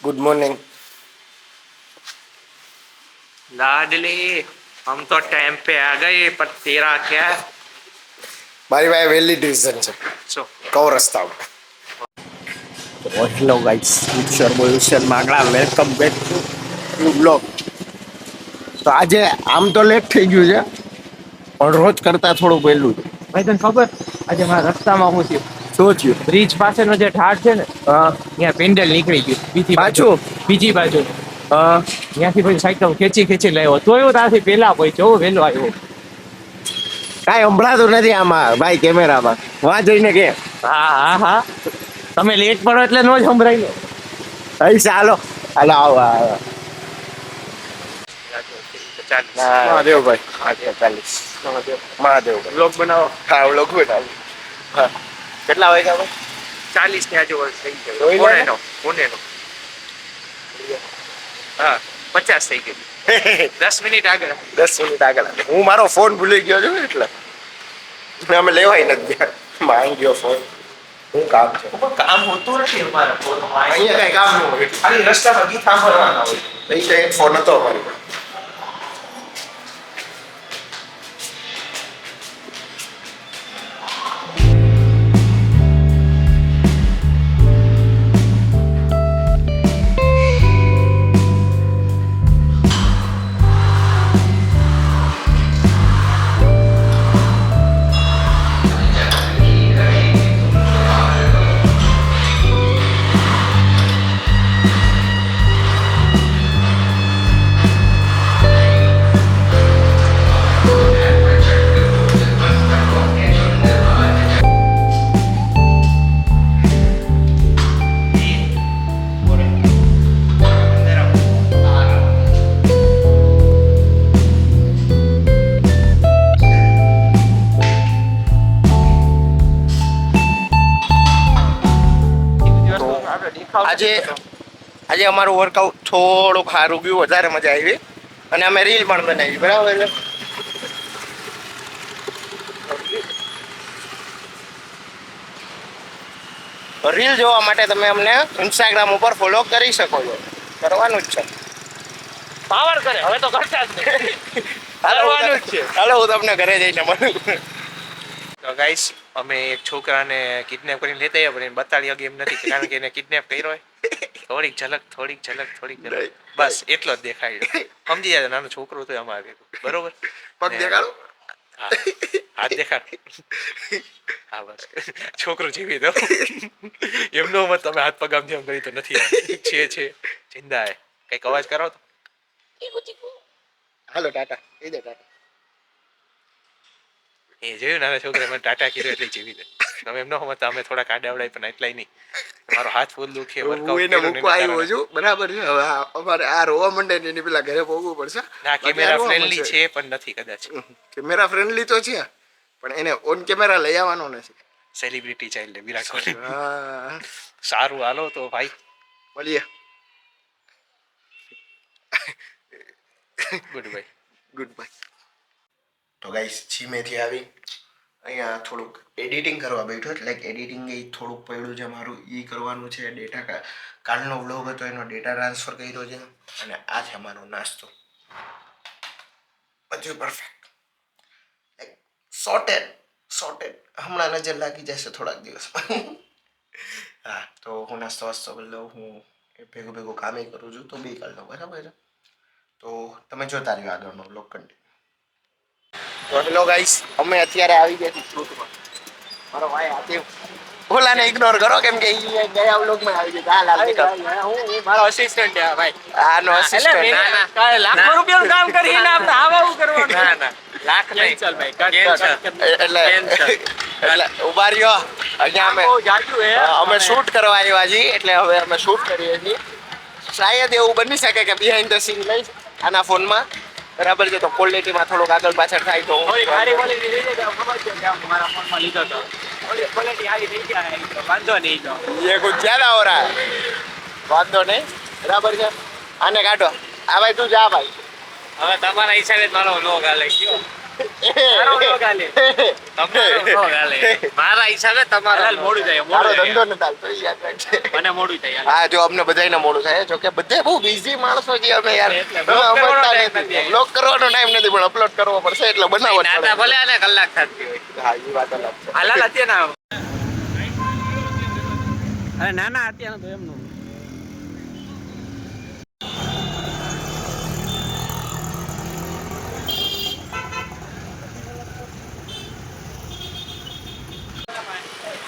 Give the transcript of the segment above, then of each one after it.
Good morning. लाडली, हम तो time पे आ गए, पर तेरा क्या? मारी भाई वेली डिवीजन છે सो કયો રસ્તા ઉપર હેલો ગાઈસ ઉત્સર માંગડા વેલકમ બેક ટુ બ્લોગ। તો આજે આમ તો લેટ થઈ ગયું છે પણ રોજ કરતા થોડું વહેલું છે। ભાઈ તને ખબર આજે મારા રસ્તામાં હું થયું? શું થયું? બ્રિજ પાસેનો જે ઢાળ છે ને, હા ત્યાં પેન્ડલ નીકળી ગયું બીજી બાજુ હા ત્યાંથી પછી સાયકલ ખેંચી લાવ્યો તો એવું ત્યાંથી પેલા પહોંચ્યો વહેલો આવ્યો। કાંઈ સંભળાતું નથી આમાં ભાઈ કેમેરામાં વાં જઈને કે હા તમે લેટ પડો એટલે નો જ સંભળાય ને। અહીં ચાલો હાલો આવો આવો મહાદેવ ભાઈ 40 મહાદેવ બ્લોગ બનાવો। હા વ્લોગ બનાવો। હા કેટલા વાગ્યા ભાઈ 40 ની આજુબાજુ થઈ જોઈ લે ને। ગયો પુણેનો હા 50 થઈ ગયું 10 મિનિટ આગળ 10 મિનિટ આગળ હું મારો ફોન ભૂલી ગયો છું એટલે અમે લેવાય નથી ગયા માંગ ગયો ફોન શું કામ છે કામ હોતું નથી અમારા ફોનમાં અહીંયા કઈ કામ ન હોય ખાલી રસ્તામાં ગીત સાંભળવાના હોય। નહીં તો એક ફોન હતો અમારી પાસે। આજે અમારું વર્કઆઉટ થોડુંક સારું ગયું વધારે મજા આવી અને અમે રીલ પણ બનાવી બરાબર છે। રીલ જોવા માટે તમે અમને ઇન્સ્ટાગ્રામ ઉપર ફોલો કરી શકો છો કરવાનું જ છે પાવર કરે હવે તો કરતા જ નહીં કરવાનું જ છે। હાલો હું તમને ઘરે જઈને મળું। તો ગાઈસ અમે એક છોકરાને કિડનેપ કરીને લેતા આવ્યા પણ એને બતાડી હગે એમ નથી કારણ કે એને કિડનેપ કર્યો હોય। થોડીક ઝલક બસ એટલો જ દેખાય સમજી જાય નાનો છોકરો તો એમાં આવે બરોબર પગ દેખાડો હા હાથ દેખાડ હા બસ છોકરો જીવી દો એમનો મત તમે હાથ પગ આમ જેમ કરી તો નથી છે જિંદા હે કઈક અવાજ કરો તો હાલો ટાટા કહી દે ટાટા એ જોયું નાના છોકરા મને ટાટા કીધું એટલે જીવી દે તમે એમ ન સમજતા અમે થોડા કાડા આવડાય પણ એટલાય નહીં મારો હાથ ફૂલ દુખે હું એને મૂકવા આવ્યો છું બરાબર છે હવે અમારે આ રોવા મંડે ને એની પેલા ઘરે પોગવું પડશે ના કેમેરા ફ્રેન્ડલી છે પણ નથી કદાચ કેમેરા ફ્રેન્ડલી તો છે પણ એને ઓન કેમેરા લઈ આવવાનો નથી સેલિબ્રિટી ચાઇલ્ડ વિરાટ કોહલી હા સારું હાલો તો ભાઈ મળીએ ગુડ બાય ગુડ બાય। તો ગાઈસ જીમેથી આવી અહીંયા થોડુંક એડિટિંગ કરવા બેઠો એટલે એડિટિંગ એ થોડુંક પડ્યું છે મારું એ કરવાનું છે ડેટા કાલનો વ્લોગ હતો એનો ડેટા ટ્રાન્સફર કર્યો છે અને આ છે અમારો નાસ્તો બધું પરફેક્ટ સોર્ટેડ હમણાં નજર લાગી જશે થોડાક દિવસમાં હા તો હું નાસ્તો વાસ્તો કરી લઉં હું ભેગું કામે કરું છું તો બી કરી લઉં બરાબર છે તો તમે જોતા રહ્યો આગળનો વ્લોગ કન્ટિન્યુ। તો હેલો ગાઈસ અમે અત્યારે આવી ગયા છીએ શૂટમાં મારો ભાઈ આતે ઓલાને ઇગ્નોર કરો કેમ કે ઈ ગયા વ્લોગમાં આવી ગયા હાલ હું મારો અસિસ્ટન્ટ છે ભાઈ આનો અસિસ્ટન્ટ ના લાખો રૂપિયાનું કામ કરીને આપણે આવું કરવાનું ના લાખ નહીં ચાલ ભાઈ એટલે ઉભા રહ્યો અહીંયા અમે શૂટ કરવા આવ્યા છીએ એટલે હવે અમે શૂટ કરીએ છીએ શાયદ એવું બની શકે કે બિહાઇન્ડ ધ સીન લઈ આના ફોનમાં બરાબર છે તો ક્વોલિટીમાં થોડુંક આગળ પાછળ થાય તો સારી ક્વોલિટી લઈ જાય ખબર છે કે મારા ફોનમાં લીધો તો ક્વોલિટી સારી થઈ જાય વાંધો નહીં તો ये कुछ ज्यादा हो रहा है વાંધો નહીં બરાબર છે આને કાઢો આ ભાઈ તું જા ભાઈ હવે તમારા હિસાબે મારો વ્લોગ હાલે ગયો મારા હિસાબે તમારે મોડું થાય તારો ધંધો ન ચાલતો એ યાદ રાખજે. મને મોડું થાય હા જો અમને બધાયને મોડું થાય જો કે બધે બહુ બિઝી માણસો છીએ અમે યાર એટલે અમે vlog કરવાનો સમજતા time નથી નથી. બ્લોગ કરવાનો ટાઈમ નથી પણ અપલોડ કરવો પડશે એટલે બનાવવો જ નાતા પડે. ભલે આને કલાક થતી હોય હા એ વાત અલગ છે. હાલાલ અત્યારે ના અરે ના ના અત્યારે તો એમનું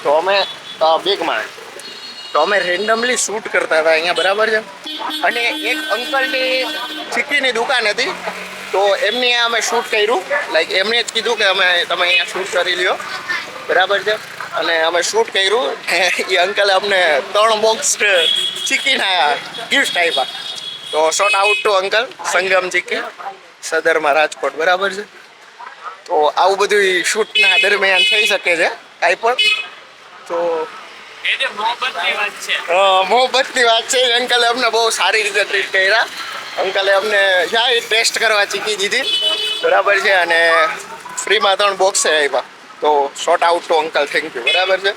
તો અમે બેગમાં તો અમે રેન્ડમલી શૂટ કરતા હતા અહીંયા બરાબર છે અને એક અંકલની ચીક્કીની દુકાન હતી તો એમની આ અમે શૂટ કર્યું લાઈક એમને જ કીધું કે અમે તમે અહીંયા શૂટ કરી લ્યો બરાબર છે અને અમે શૂટ કર્યું એ અંકલે અમને 3 બોક્સ ચીક્કીના ગિફ્ટ આપ્યા તો શોર્ટ આઉટ ટુ અંકલ સંગમ ચીક્કી સદરમાં રાજકોટ બરાબર છે તો આવું બધું શૂટના દરમિયાન થઈ શકે છે કાંઈ પણ તો એ મોહબ્બતની વાત છે મોહબ્બતની વાત છે અંકલે અમને બહુ સારી રીતે ટ્રીટ કર્યા અંકલે અમને જાય ટેસ્ટ કરવા ચીકી દીધી બરાબર છે અને ફ્રીમાં 3 બોક્સ આપ્યા તો short out to uncle thank you બરાબર છે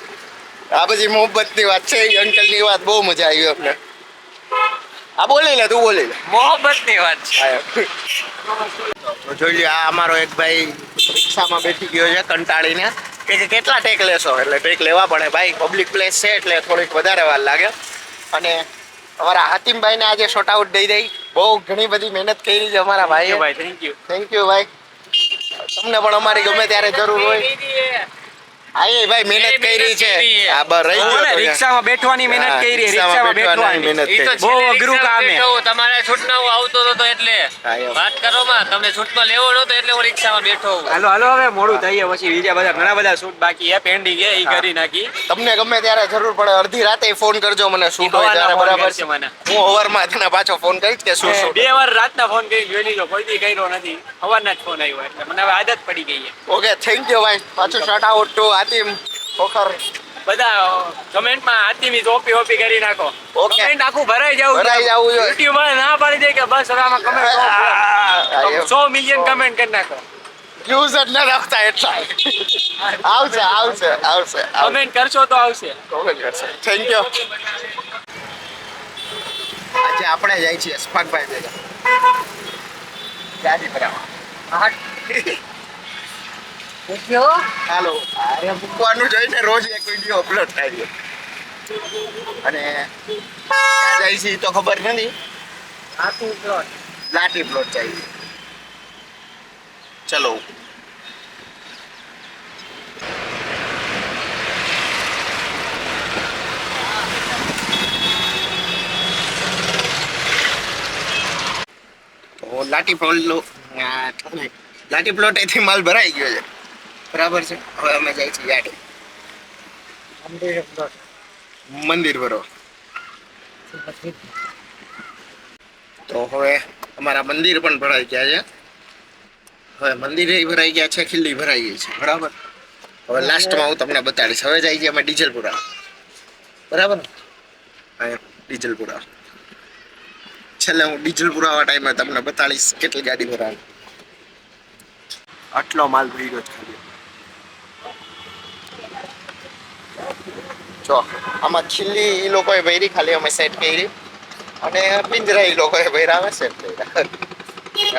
આ બધી મોહબ્બતની વાત છે એ અંકલની વાત બહુ મજા આવી અમને આ બોલી લે તું બોલી લે મોહબ્બતની વાત છે તો જોઈ લો આ અમારો એક ભાઈ રિક્ષામાં બેઠી ગયો છે કંટાળીને કે કેટલા ટેક લેશો એટલે ટેક લેવા પડે ભાઈ પબ્લિક પ્લેસ છે એટલે થોડીક વધારે વાર લાગે અને અમારા હાતિમભાઈને આજે શોર્ટ આઉટ દઈ દઈ બહુ ઘણી બધી મહેનત કરી છે અમારા ભાઈએ ભાઈ થેન્ક યુ થેન્ક યુ ભાઈ તમને પણ અમારી ગમે ત્યારે જરૂર હોય હા એ ભાઈ મહેનત કરી છે આ બર રહી ગયો તો રિક્ષામાં બેઠવાની મહેનત હા, કરી રિક્ષામાં રિક્ષામાં બેઠવાની બેઠવાની મહેનત કરી. બહુ અઘરું કામ હે. તમારે છૂટનાઓ આવતો નતો એટલે હા, એમ. વાત કરો માં તમને છૂટમાં લેવો નતો એટલે હું રિક્ષામાં બેઠો હું હાલો હાલો હવે મોડું થઈએ પછી બીજા બધા ઘણા બધા શૂટ બાકી હે પેન્ડિંગ હે ઈ હા. કરી નાખી તમને ગમે ત્યારે જરૂર પડે અડધી રાતે ફોન કરજો મને શું હોય સવારના ત્યારે ફોન બરાબર કરશે છે મને. હું અવારમાં તને પાછો ફોન કરીશ કે શું શું 2 વાર રાતના ફોન કરી જોઈ લીધો કોઈ દી કર્યો નથી સવારના જ ફોન આવ્યો એટલે મને હવે આદત પડી ગઈ છે ઓકે થેન્ક યુ ભાઈ પાછું short out two Hatim Khokhar બધા કમેન્ટમાં હાથીમી ઓપી ઓપી કરી નાખો Okay. કમેન્ટ આખું ભરાઈ જવું ભરાઈ જવું જોઈએ. યુટ્યુબ વાળા ના પાડી દે કે બસ હવે આમાં કમેન્ટ એમ. 100 મિલિયન કમેન્ટ કરી નાખો વ્યૂઝ જ ન રાખતા એટલા આવશે આવશે આવશે કમેન્ટ કરશો તો આવશે થેન્ક યુ આજે આપણે જાય છીએ સ્પાકભાઈ ભેગા ગાડી ભરાવા હાલો અરે મૂકવાનું જોઈને રોજ એક વિડીયો અપલોડ થાય છે અને ક્યાં જાય છે ઈ તો ખબર નથી લાટી પ્લોટ જાય છે ચલો તો લાટી પ્લોટ લાટી પ્લોટ અહીંથી માલ ભરાઈ ગયો છે બરાબર છે હવે અમે જાય છીએ યાર્ડે મંદિર ભરો તો હવે અમારા મંદિર પણ ભરાઈ ગયા છે હવે મંદિરે ભરાઈ ગયા છે ખીલ્લી ભરાઈ ગઈ છે બરાબર હવે લાસ્ટમાં હું તમને બતાડીશ હવે જાય છે અમે ડીઝલપુરા બરાબર ને અહીંયા ડીઝલપુરા છેલ્લે હું ડીઝલપુરા આવા ટાઈમે તમને બતાડીશ કેટલી ગાડી ભરાય આટલો માલ ભરી ગયો છે ખાલી જો આમાં ખીલ્લી એ લોકોએ ભરી ખાલી અમે સેટ કરી અને પિંજરા એ લોકોએ ભર્યા અમે સેટ કર્યા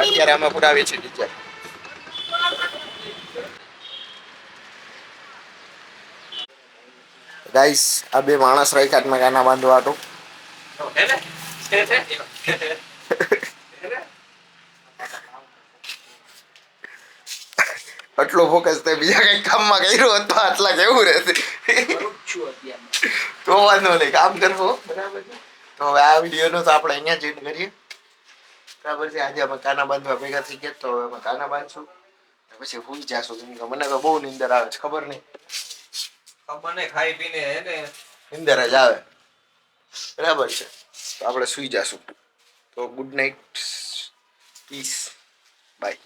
અત્યારે અમે પુરાવીએ છીએ ડીઝલ ગાઈસ આ બે માણસ રાખ્યા મેં ગાના બાંધવા હતું આટલો ફોકસ તે બીજા કઈ કામમાં કર્યું હોત તો આટલા કેવું રહેશે તો વાંધો નહીં કામ કરવો બરાબર છે તો હવે આ વિડીયોનો તો આપણે અહીંયા જ એન્ડ કરીએ બરાબર છે આજે અમે કાના બાંધવા ભેગા થઈ ગયા તો હવે અમે કાના બાંધશું પછી હુઈ જાશું કેમ કે મને તો બહુ નીંદર આવે છે ખબર નહીં મને ખાઈ પીને હે ને નીંદર જ આવે બરાબર છે તો આપણે સુઈ જાશું તો ગુડ નાઇટ પીસ બાય